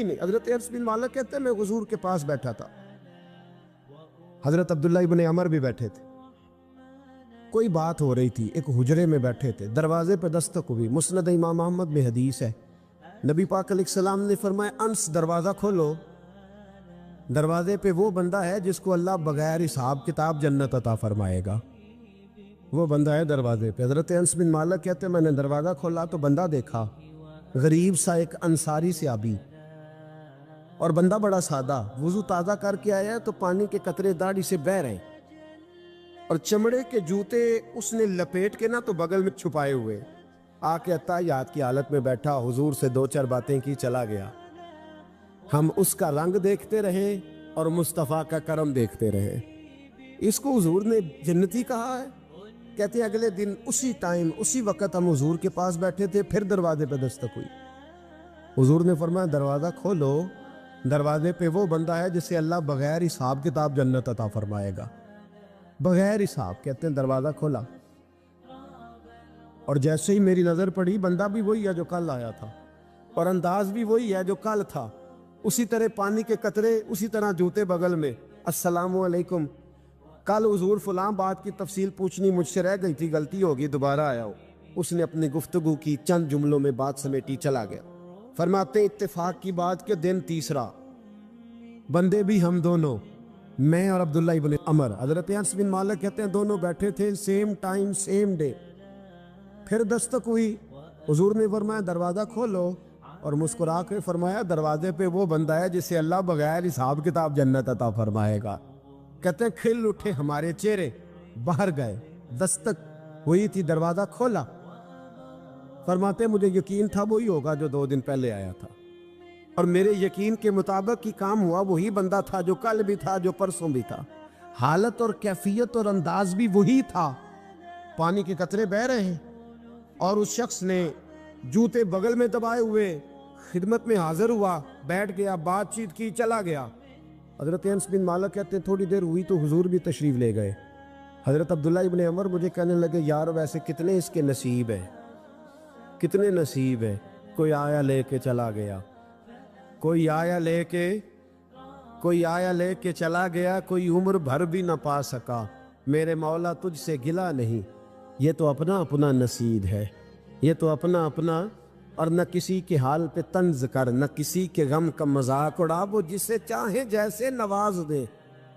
نہیں۔ حضرت انس بن مالک کہتے ہیں میں حضور کے پاس بیٹھا تھا، حضرت عبداللہ ابن عمر بھی بیٹھے تھے، کوئی بات ہو رہی تھی، ایک حجرے میں بیٹھے تھے، دروازے پہ دستک ہوئی، مسند امام احمد میں حدیث ہے، نبی پاک علیہ السلام نے فرمایا انس دروازہ کھولو، دروازے پہ وہ بندہ ہے جس کو اللہ بغیر حساب کتاب جنت عطا فرمائے گا، وہ بندہ ہے دروازے پہ۔ حضرت انس بن مالک کہتے ہیں میں نے دروازہ کھولا تو بندہ دیکھا، غریب سا ایک انصاری صحابی، اور بندہ بڑا سادہ، وضو تازہ کر کے آیا ہے تو پانی کے قطرے داڑھی سے بہہ رہے ہیں، اور چمڑے کے جوتے اس نے لپیٹ کے تو بغل میں چھپائے ہوئے، آ کے اتحیات کی حالت میں بیٹھا، حضور سے دو چار باتیں کی، چلا گیا۔ ہم اس کا رنگ دیکھتے رہے اور مصطفیٰ کا کرم دیکھتے رہے۔ اس کو حضور نے جنتی کہا ہے؟ کہتے ہیں اگلے دن اسی ٹائم اسی وقت ہم حضور کے پاس بیٹھے تھے، پھر دروازے پہ دستک ہوئی، حضور نے فرمایا دروازہ کھولو، دروازے پہ وہ بندہ ہے جسے اللہ بغیر حساب کتاب جنت عطا فرمائے گا، بغیر حساب۔ کہتے ہیں دروازہ کھولا، اور جیسے ہی میری نظر پڑی، بندہ بھی وہی ہے جو کل آیا تھا، اور انداز بھی وہی ہے جو کل تھا، اسی طرح پانی کے قطرے، اسی طرح جوتے بغل میں، السلام علیکم، کل حضور فلاں بات کی تفصیل پوچھنی مجھ سے رہ گئی تھی، غلطی ہوگی، دوبارہ آیا ہو۔ اس نے اپنی گفتگو کی، چند جملوں میں بات سمیٹی، چلا گیا۔ فرماتے اتفاق کی بات کہ دن تیسرا، بندے بھی ہم دونوں، میں اور عبداللہ ابن عمر، حضرت انس بن مالک کہتے ہیں دونوں بیٹھے تھے، سیم ٹائم سیم ڈے، پھر دستک ہوئی، حضور نے فرمایا دروازہ کھولو، اور مسکرا کے فرمایا دروازے پہ وہ بندہ ہے جسے اللہ بغیر حساب کتاب جنت عطا فرمائے گا۔ کہتے ہیں کھل اٹھے ہمارے چہرے، باہر گئے، دستک ہوئی تھی، دروازہ کھولا، فرماتے مجھے یقین تھا وہی ہوگا جو 2 دن پہلے آیا تھا، اور میرے یقین کے مطابق ہی کام ہوا، وہی بندہ تھا جو کل بھی تھا، جو پرسوں بھی تھا، حالت اور کیفیت اور انداز بھی وہی تھا، پانی کے قطرے بہہ رہے ہیں، اور اس شخص نے جوتے بغل میں دبائے ہوئے خدمت میں حاضر ہوا، بیٹھ گیا، بات چیت کی، چلا گیا۔ حضرت انس بن مالک کہتے ہیں تھوڑی دیر ہوئی تو حضور بھی تشریف لے گئے۔ حضرت عبداللہ ابن عمر مجھے کہنے لگے یار ویسے کتنے اس کے نصیب ہیں، کتنے نصیب ہیں، کوئی آیا لے کے چلا گیا، کوئی آیا لے کے چلا گیا، کوئی عمر بھر بھی نہ پا سکا، میرے مولا تجھ سے گلا نہیں، یہ تو اپنا اپنا نصیب ہے، یہ تو اپنا اپنا، اور نہ کسی کے حال پہ طنز کر، نہ کسی کے غم کا مذاق اڑا، وہ جسے چاہے جیسے نواز دے،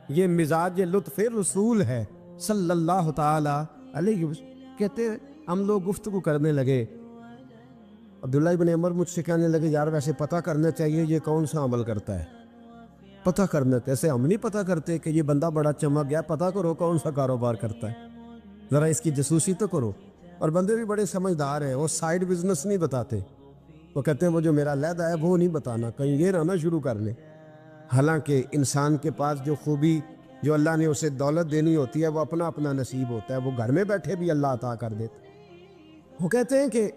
یہ مزاج لطف رسول ہے صلی اللہ تعالی علیہ وسلم۔ کہتے ہیں ہم لوگ گفتگو کرنے لگے، عبداللہ ابن عمر مجھ سے کہنے لگے یار ویسے پتہ کرنا چاہیے یہ کون سا عمل کرتا ہے، پتہ کرنا، ایسے ہم نہیں پتہ کرتے کہ یہ بندہ بڑا چمک گیا، پتہ کرو کون سا کاروبار کرتا ہے، ذرا اس کی جاسوسی تو کرو۔ اور بندے بھی بڑے سمجھدار ہیں، وہ سائیڈ بزنس نہیں بتاتے، وہ کہتے ہیں وہ جو میرا علیحدہ ہے وہ نہیں بتانا، کہیں یہ نہ شروع کر لیں۔ حالانکہ انسان کے پاس جو خوبی، جو اللہ نے اسے دولت دینی ہوتی ہے، وہ اپنا اپنا نصیب ہوتا ہے، وہ گھر میں بیٹھے بھی اللہ عطا کر دیتا۔ وہ کہتے ہیں کہ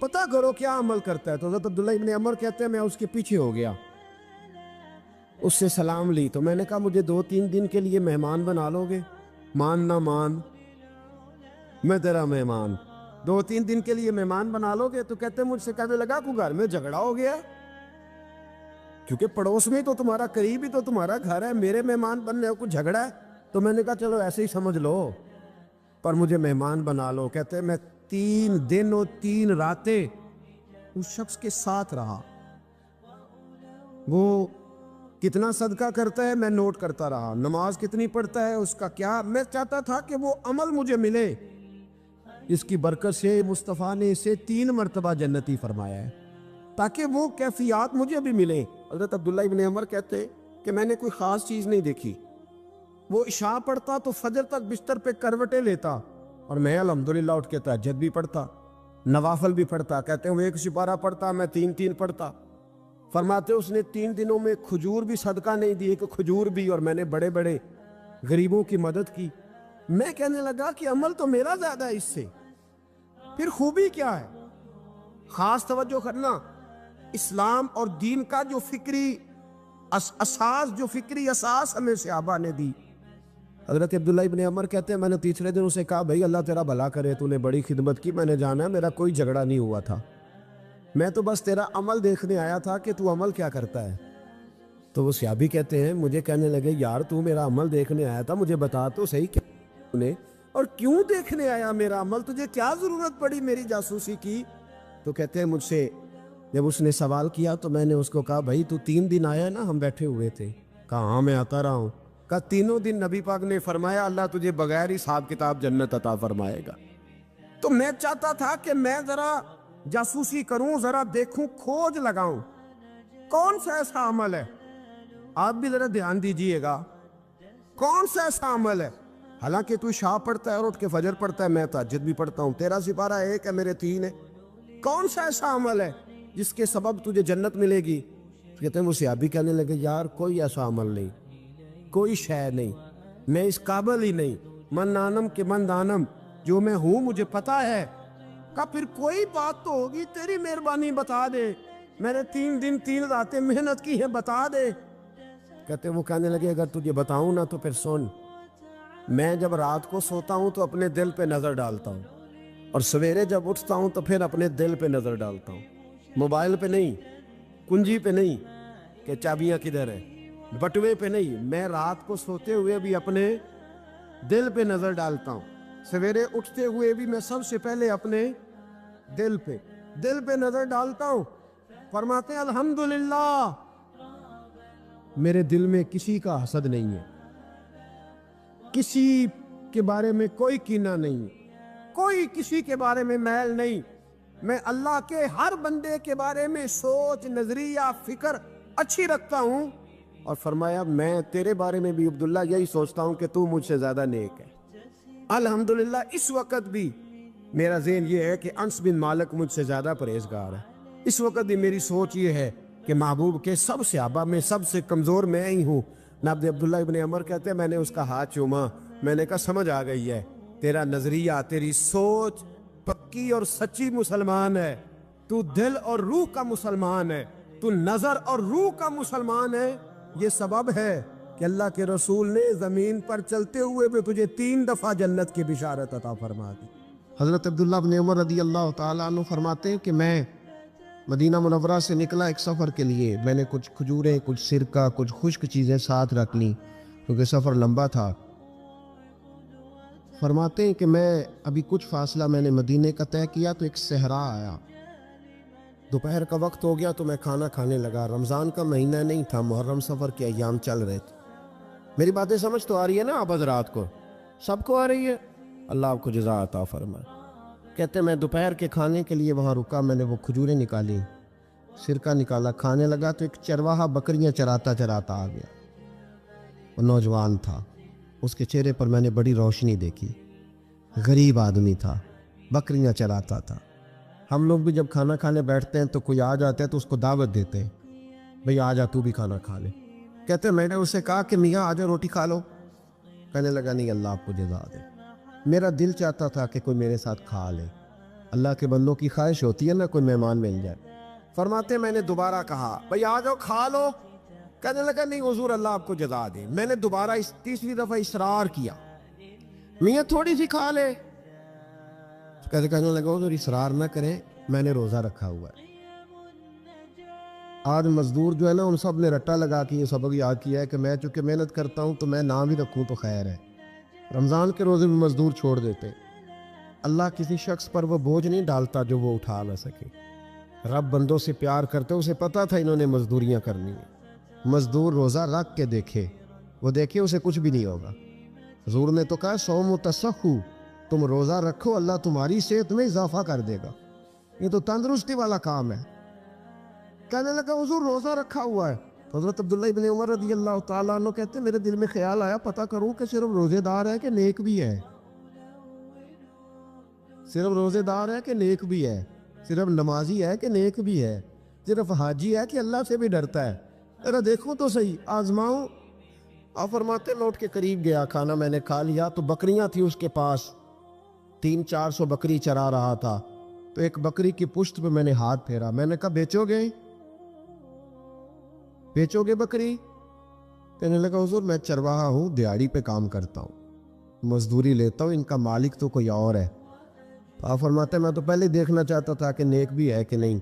پتہ کرو کیا عمل کرتا ہے، تو حضرت عبداللہ ابن عمر کہتے ہیں میں اس کے پیچھے ہو گیا، اس سے سلام لی، تو میں نے کہا مجھے 2-3 دن کے لیے مہمان بنا لو گے؟ مان نہ مان، میں تیرا مہمان، 2-3 دن کے لیے مہمان بنا لو گے؟ تو کہتے ہیں مجھ سے کہنے لگا کوئی گھر میں جھگڑا ہو گیا، کیونکہ پڑوس میں تو تمہارا، قریب ہی تو تمہارا گھر ہے، میرے مہمان بننے کو جھگڑا ہے؟ تو میں نے کہا چلو ایسے ہی سمجھ لو، پر مجھے مہمان بنا لو۔ کہتے ہیں میں 3 دن اور 3 راتیں اس شخص کے ساتھ رہا، وہ کتنا صدقہ کرتا ہے میں نوٹ کرتا رہا، نماز کتنی پڑھتا ہے، اس کا کیا، میں چاہتا تھا کہ وہ عمل مجھے ملے، اس کی برکت سے مصطفیٰ نے اسے 3 مرتبہ جنتی فرمایا ہے، تاکہ وہ کیفیات مجھے بھی ملیں۔ حضرت عبداللہ ابن عمر کہتے کہ میں نے کوئی خاص چیز نہیں دیکھی، وہ عشاء پڑھتا تو فجر تک بستر پہ کروٹیں لیتا، اور میں الحمدللہ اٹھ کے تہجد بھی پڑھتا، نوافل بھی پڑھتا، کہتے ہیں وہ 1 سپارہ پڑھتا، میں 3 پڑھتا۔ فرماتے اس نے 3 دنوں میں کھجور بھی صدقہ نہیں دی، ایک کھجور بھی، اور میں نے بڑے بڑے غریبوں کی مدد کی۔ میں کہنے لگا کہ عمل تو میرا زیادہ ہے اس سے، پھر خوبی کیا ہے؟ خاص توجہ کرنا، اسلام اور دین کا جو فکری اساس ہمیں صحابہ نے دی۔ حضرت عبداللہ ابن عمر کہتے ہیں میں نے تیسرے دن اسے کہا بھائی اللہ تیرا بھلا کرے، تو نے بڑی خدمت کی، میں نے جانا ہے، میرا کوئی جھگڑا نہیں ہوا تھا، میں تو بس تیرا عمل دیکھنے آیا تھا کہ تو عمل کیا کرتا ہے۔ تو وہ صحابی کہتے ہیں، مجھے کہنے لگے یار تو میرا عمل دیکھنے آیا تھا، مجھے بتا تو صحیح کیا نے اور کیوں دیکھنے آیا میرا عمل، تجھے کیا ضرورت پڑی میری جاسوسی کی؟ تو کہتے ہیں مجھ سے جب اس نے سوال کیا تو میں نے اس کو کہا بھائی تو 3 دن آیا نا، ہم بیٹھے ہوئے تھے۔ کہا ہاں میں آتا رہا ہوں۔ کہا 3 دن نبی پاک نے فرمایا اللہ تجھے بغیر حساب کتاب جنت عطا فرمائے گا۔ تو میں چاہتا تھا کہ میں ذرا جاسوسی کروں، ذرا دیکھوں، کھوج لگاؤں کون سا ایسا عمل ہے، آپ بھی ذرا دھیان دیجئے گا، کون سا ایسا عمل ہے، حالانکہ تو شاہ پڑھتا ہے اور اٹھ کے فجر پڑھتا ہے، میں تہجد بھی پڑھتا ہوں، تیرا سپارہ 1 ہے میرے 3 ہے، کون سا ایسا عمل ہے جس کے سبب تجھے جنت ملے گی؟ کہتے ہیں وہ صحابی کہنے لگے یار کوئی ایسا عمل نہیں، کوئی شے نہیں، میں اس قابل ہی نہیں، من نانم کے من دانم، جو میں ہوں مجھے پتا ہے۔ کہا پھر کوئی بات تو ہوگی، تیری مہربانی بتا دے، میں نے 3 دن 3 راتیں محنت کی ہے، بتا دے۔ کہتے وہ کہنے لگے اگر تجھے بتاؤں نا تو پھر سن، میں جب رات کو سوتا ہوں تو اپنے دل پہ نظر ڈالتا ہوں، اور سویرے جب اٹھتا ہوں تو پھر اپنے دل پہ نظر ڈالتا ہوں، موبائل پہ نہیں، کنجی پہ نہیں کہ چابیاں کدھر ہیں، بٹوے پہ نہیں، میں رات کو سوتے ہوئے بھی اپنے دل پہ نظر ڈالتا ہوں، سویرے اٹھتے ہوئے بھی میں سب سے پہلے اپنے دل پہ نظر ڈالتا ہوں۔ فرماتے ہیں الحمدللہ میرے دل میں کسی کا حسد نہیں ہے، کسی کے بارے میں کوئی کینہ نہیں ہے، کوئی کسی کے بارے میں میل نہیں، میں اللہ کے ہر بندے کے بارے میں سوچ، نظریہ، فکر اچھی رکھتا ہوں۔ اور فرمایا میں تیرے بارے میں بھی عبداللہ یہی سوچتا ہوں کہ تو مجھ سے زیادہ نیک ہے۔ الحمدللہ اس وقت بھی میرا ذہن یہ ہے کہ انس بن مالک مجھ سے زیادہ پرہیزگار ہے، اس وقت بھی میری سوچ یہ ہے کہ محبوب کے سب صحابہ میں سب سے کمزور میں ہی ہوں۔ نابد عبداللہ ابن عمر کہتے ہیں میں نے اس کا ہاتھ چوما، میں نے کہا سمجھ آ گئی ہے، تیرا نظریہ، تیری سوچ پکی اور سچی مسلمان ہے، تو دل اور روح کا مسلمان ہے، تو نظر اور روح کا مسلمان ہے، یہ سبب ہے کہ اللہ کے رسول نے زمین پر چلتے ہوئے بھی تجھے 3 دفعہ جنت کی بشارت عطا فرما دی۔ حضرت عبداللہ بن عمر رضی اللہ تعالیٰ عنہ فرماتے ہیں کہ میں مدینہ منورہ سے نکلا ایک سفر کے لیے، میں نے کچھ کھجوریں، کچھ سرکہ، کچھ خشک چیزیں ساتھ رکھ لیں کیونکہ سفر لمبا تھا۔ فرماتے ہیں کہ میں ابھی کچھ فاصلہ میں نے مدینے کا طے کیا تو ایک صحرا آیا، دوپہر کا وقت ہو گیا تو میں کھانا کھانے لگا، رمضان کا مہینہ نہیں تھا، محرم سفر کے ایام چل رہے تھے۔ میری باتیں سمجھ تو آ رہی ہے نا آپ حضرات کو؟ سب کو آ رہی ہے؟ اللہ آپ کو جزا عطا فرمائے۔ کہتے میں دوپہر کے کھانے کے لیے وہاں رکا، میں نے وہ کھجوریں نکالی، سرکہ نکالا، کھانے لگا تو ایک چرواہا بکریاں چراتا چراتا آ گیا، وہ نوجوان تھا، اس کے چہرے پر میں نے بڑی روشنی دیکھی، غریب آدمی تھا، بکریاں چراتا تھا۔ ہم لوگ بھی جب کھانا کھانے بیٹھتے ہیں تو کوئی آ جاتا ہے تو اس کو دعوت دیتے ہیں، بھئی آ جا تو بھی کھانا کھا لے۔ کہتے میں نے اسے کہا کہ میاں آ جا روٹی کھا لو، کہنے لگا نہیں اللہ آپ کو جزا دے، میرا دل چاہتا تھا کہ کوئی میرے ساتھ کھا لے، اللہ کے بندوں کی خواہش ہوتی ہے نا کوئی مہمان مل جائے۔ فرماتے میں نے دوبارہ کہا بھئی آ جاؤ کھا لو، کہنے لگا نہیں حضور اللہ آپ کو جزا دے۔ میں نے دوبارہ 3 دفعہ اصرار کیا، میاں تھوڑی سی کھا لے، کہنے لگا حضور اصرار نہ کریں، میں نے روزہ رکھا ہوا ہے۔ آج مزدور جو ہے نا ان سب نے رٹا لگا کے یہ سبق یاد کیا ہے کہ میں چونکہ محنت کرتا ہوں تو میں نہ بھی رکھوں تو خیر ہے، رمضان کے روزے بھی مزدور چھوڑ دیتے۔ اللہ کسی شخص پر وہ بوجھ نہیں ڈالتا جو وہ اٹھا نہ سکے، رب بندوں سے پیار کرتے، اسے پتا تھا انہوں نے مزدوریاں کرنی ہیں۔ مزدور روزہ رکھ کے دیکھے، وہ دیکھے اسے کچھ بھی نہیں ہوگا۔ حضور نے تو کہا صوم تصحو، تم روزہ رکھو اللہ تمہاری صحت میں اضافہ کر دے گا، یہ تو تندرستی والا کام ہے۔ کہنے لگا حضور روزہ رکھا ہوا ہے۔ حضرت عبداللہ ابن عمر رضی اللہ تعالیٰ عنہ کہتے میرے دل میں خیال آیا پتہ کروں کہ صرف روزے دار ہے کہ نیک بھی ہے، صرف روزے دار ہے کہ نیک بھی ہے، صرف نمازی ہے کہ نیک بھی ہے، صرف حاجی ہے کہ اللہ سے بھی ڈرتا ہے، ذرا دیکھو تو صحیح، آزماؤں۔ آپ فرماتے لوٹ کے قریب گیا، کھانا میں نے کھا لیا تو بکریاں تھی اس کے پاس، 300-400 بکری چرا رہا تھا، تو ایک بکری کی پشت پہ میں نے ہاتھ پھیرا، میں نے کہا بیچو گے بکری؟ کہنے لگا حضور میں چرواہا ہوں، دیہڑی پہ کام کرتا ہوں، مزدوری لیتا ہوں، ان کا مالک تو کوئی اور ہے۔ آپ فرماتے میں تو پہلے دیکھنا چاہتا تھا کہ نیک بھی ہے کہ نہیں۔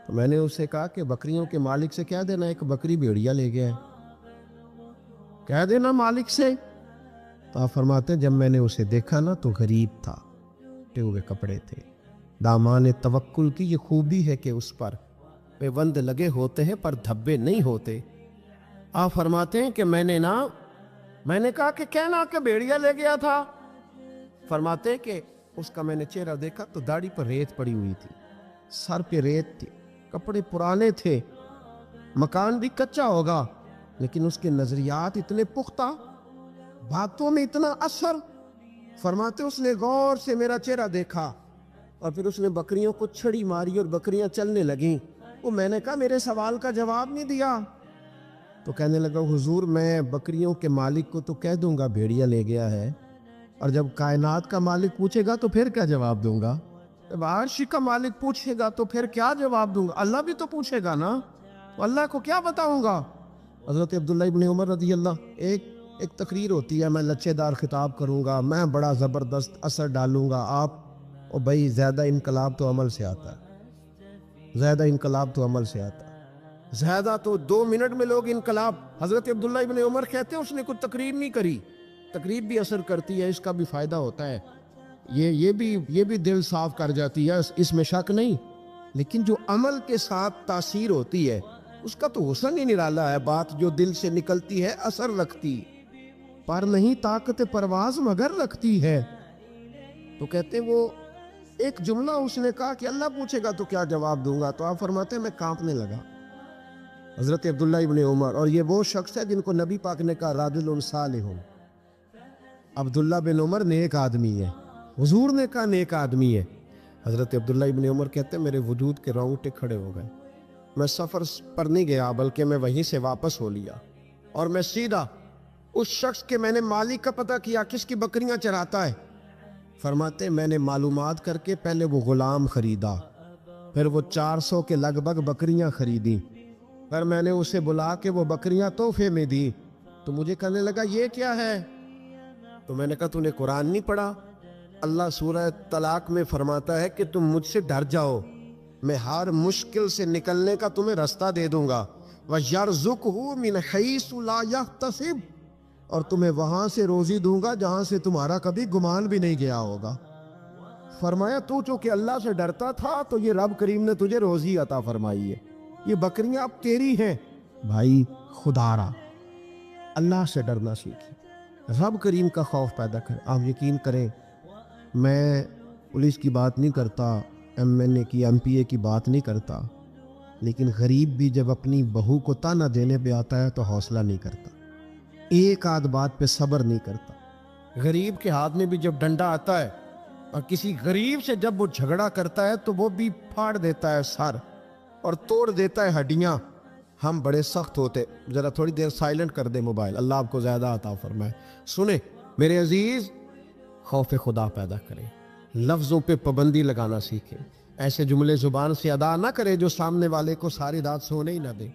تو میں نے اسے کہا کہ بکریوں کے مالک سے کہہ دینا ایک بکری بھیڑیا لے گیا ہے، کہہ دینا مالک سے۔ تو آپ فرماتے ہیں جب میں نے اسے دیکھا نا تو غریب تھا، ٹے ہوئے کپڑے تھے۔ دامان توکل کی یہ خوبی ہے کہ اس پر پیوند لگے ہوتے ہیں پر دھبے نہیں ہوتے۔ آپ فرماتے ہیں کہ میں نے کہا کہ کہنا کہ بھیڑیا لے گیا تھا۔ فرماتے ہیں کہ اس کا میں نے چہرہ دیکھا تو داڑھی پر ریت پڑی ہوئی تھی، سر پہ ریت تھی، کپڑے پرانے تھے، مکان بھی کچا ہوگا لیکن اس کے نظریات اتنے پختہ، باتوں میں اتنا اثر۔ فرماتے اس نے غور سے میرا چہرہ دیکھا اور پھر اس نے بکریوں کو چھڑی ماری اور بکریاں چلنے لگیں۔ وہ میں نے کہا میرے سوال کا جواب نہیں دیا۔ تو کہنے لگا حضور میں بکریوں کے مالک کو تو کہہ دوں گا بھیڑیا لے گیا ہے، اور جب کائنات کا مالک پوچھے گا تو پھر کیا جواب دوں گا؟ جب عرش کا مالک پوچھے گا تو پھر کیا جواب دوں گا؟ اللہ بھی تو پوچھے گا نا، تو اللہ کو کیا بتاؤں گا؟ حضرت عبداللہ ابن عمر رضی اللہ، ایک تقریر ہوتی ہے، میں لچے دار خطاب کروں گا، میں بڑا زبردست اثر ڈالوں گا، آپ او بھائی زیادہ انقلاب تو عمل سے آتا ہے، زیادہ انقلاب تو عمل سے آتا ہے، زیادہ تو 2 منٹ میں لوگ انقلاب۔ حضرت عبداللہ ابن عمر کہتے ہیں اس نے کوئی تقریر نہیں کری، تقریر بھی اثر کرتی ہے، اس کا بھی فائدہ ہوتا ہے، یہ بھی دل صاف کر جاتی ہے، اس میں شک نہیں، لیکن جو عمل کے ساتھ تاثیر ہوتی ہے اس کا تو حسن ہی نرالا ہے۔ بات جو دل سے نکلتی ہے اثر رکھتی، پر نہیں طاقت پرواز مگر رکھتی ہے۔ تو کہتے وہ ایک جملہ اس نے کہا کہ اللہ پوچھے گا تو کیا جواب دوں گا؟ تو آپ فرماتے ہیں میں کانپنے لگا، حضرت عبداللہ ابن عمر، اور یہ وہ شخص ہے جن کو نبی پاک نے کہا رجل صالح۔ عبداللہ بن عمر نیک آدمی ہے، حضور نے کہا نیک آدمی ہے۔ حضرت عبداللہ ابن عمر کہتے ہیں میرے وجود کے رونگٹے کھڑے ہو گئے، میں سفر پر نہیں گیا بلکہ میں وہیں سے واپس ہو لیا اور میں سیدھا اس شخص کے میں نے مالک کا پتہ کیا کس کی بکریاں چراتا ہے۔ فرماتے میں نے معلومات کر کے پہلے وہ غلام خریدا، پھر وہ 400 کے لگ بھگ بکریاں خریدیں، پھر میں نے اسے بلا کے وہ بکریاں تحفے میں دی۔ تو مجھے کہنے لگا یہ کیا ہے؟ تو میں نے کہا تو نے قرآن نہیں پڑھا؟ اللہ سورہ طلاق میں فرماتا ہے کہ تم مجھ سے ڈر جاؤ، میں ہر مشکل سے نکلنے کا تمہیں راستہ دے دوں گا، وَيَرْزُقْهُ مِنْ حَيْثُ لَا يَحْتَسِبُ، اور تمہیں وہاں سے روزی دوں گا جہاں سے تمہارا کبھی گمان بھی نہیں گیا ہوگا۔ فرمایا تو چونکہ اللہ سے ڈرتا تھا تو یہ رب کریم نے تجھے روزی عطا فرمائی ہے، یہ بکریاں اب تیری ہیں۔ بھائی خدا را اللہ سے ڈرنا سیکھیں، رب کریم کا خوف پیدا کریں۔ آپ یقین کریں میں پولیس کی بات نہیں کرتا، MNA کی MP A کی بات نہیں کرتا، لیکن غریب بھی جب اپنی بہو کو تانا دینے پہ آتا ہے تو حوصلہ نہیں کرتا، ایک آدھ بات پہ صبر نہیں کرتا۔ غریب کے ہاتھ میں بھی جب ڈنڈا آتا ہے اور کسی غریب سے جب وہ جھگڑا کرتا ہے تو وہ بھی پھاڑ دیتا ہے سر اور توڑ دیتا ہے ہڈیاں۔ ہم بڑے سخت ہوتے۔ ذرا تھوڑی دیر سائلنٹ کر دے موبائل، اللہ آپ کو زیادہ عطا فرمائے۔ سنیں میرے عزیز، خوف خدا پیدا کریں، لفظوں پہ پابندی لگانا سیکھیں، ایسے جملے زبان سے ادا نہ کریں جو سامنے والے کو ساری رات سونے ہی نہ دیں۔